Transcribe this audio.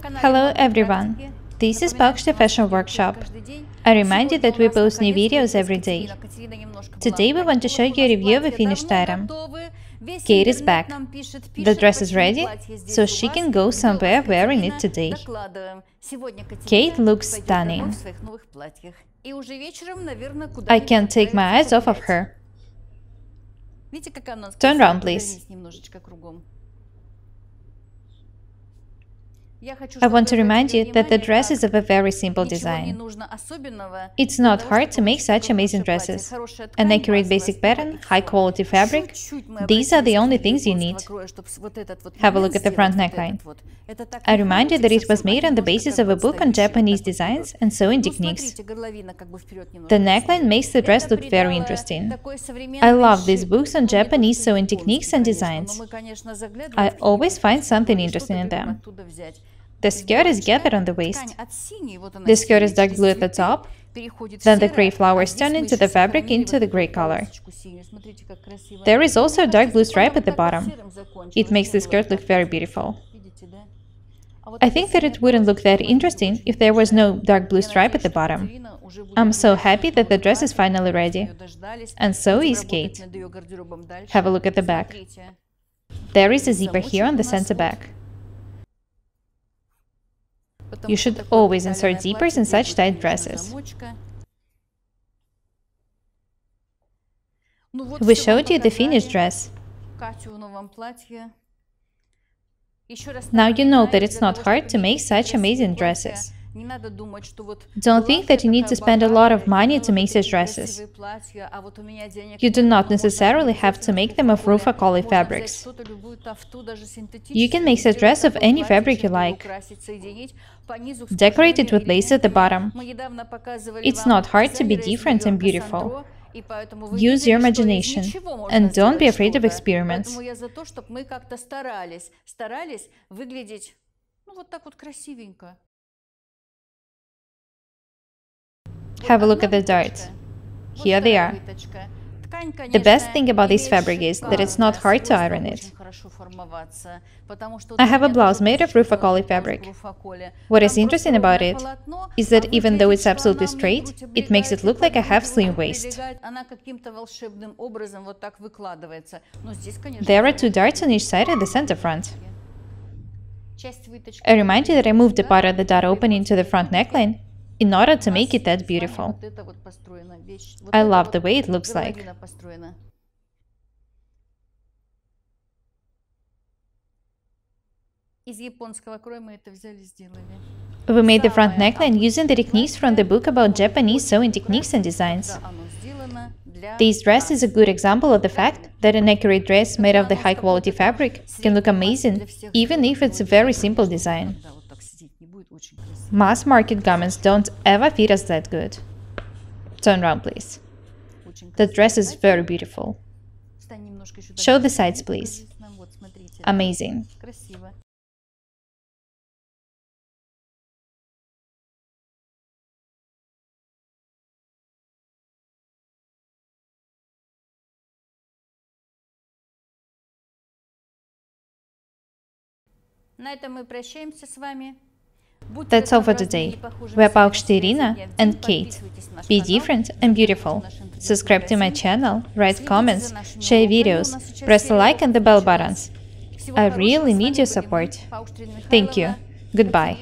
Hello everyone, this is Paukshte Fashion Workshop. I remind you that we post new videos every day. Today we want to show you a review of a finished item. Kate is back. The dress is ready, so she can go somewhere wearing it today. Kate looks stunning. I can't take my eyes off of her. Turn around, please. I want to remind you that the dress is of a very simple design. It's not hard to make such amazing dresses. An accurate basic pattern, high-quality fabric, these are the only things you need. Have a look at the front neckline. I remind you that it was made on the basis of a book on Japanese designs and sewing techniques. The neckline makes the dress look very interesting. I love these books on Japanese sewing techniques and designs. I always find something interesting in them. The skirt is gathered on the waist. The skirt is dark blue at the top, then the gray flowers turn into the fabric into the gray color. There is also a dark blue stripe at the bottom. It makes the skirt look very beautiful. I think that it wouldn't look that interesting if there was no dark blue stripe at the bottom. I'm so happy that the dress is finally ready. And so is Kate. Have a look at the back. There is a zipper here on the center back. You should always insert zippers in such tight dresses. We showed you the finished dress. Now you know that it's not hard to make such amazing dresses. Don't think that you need to spend a lot of money to make such dresses. You do not necessarily have to make them of rufa-collie fabrics. You can make such dress of any fabric you like. Decorate it with lace at the bottom. It's not hard to be different and beautiful. Use your imagination and don't be afraid of experiments. Have a look at the darts. Here they are. The best thing about this fabric is that it's not hard to iron it. I have a blouse made of rufa-collie fabric. What is interesting about it is that even though it's absolutely straight, it makes it look like a half-slim waist. There are two darts on each side at the center front. I remind you that I moved the part of the dart opening to the front neckline in order to make it that beautiful. I love the way it looks like. We made the front neckline using the techniques from the book about Japanese sewing techniques and designs. This dress is a good example of the fact that an accurate dress made of the high-quality fabric can look amazing, even if it's a very simple design. Mass-market garments don't ever fit us that good. Turn around, please. The dress is very beautiful. Show the sides, please. Amazing. That's all for today. We're Paukshte Irina and Kate. Be different and beautiful. Subscribe to my channel, write comments, share videos, press the like and the bell buttons. I really need your support. Thank you. Goodbye.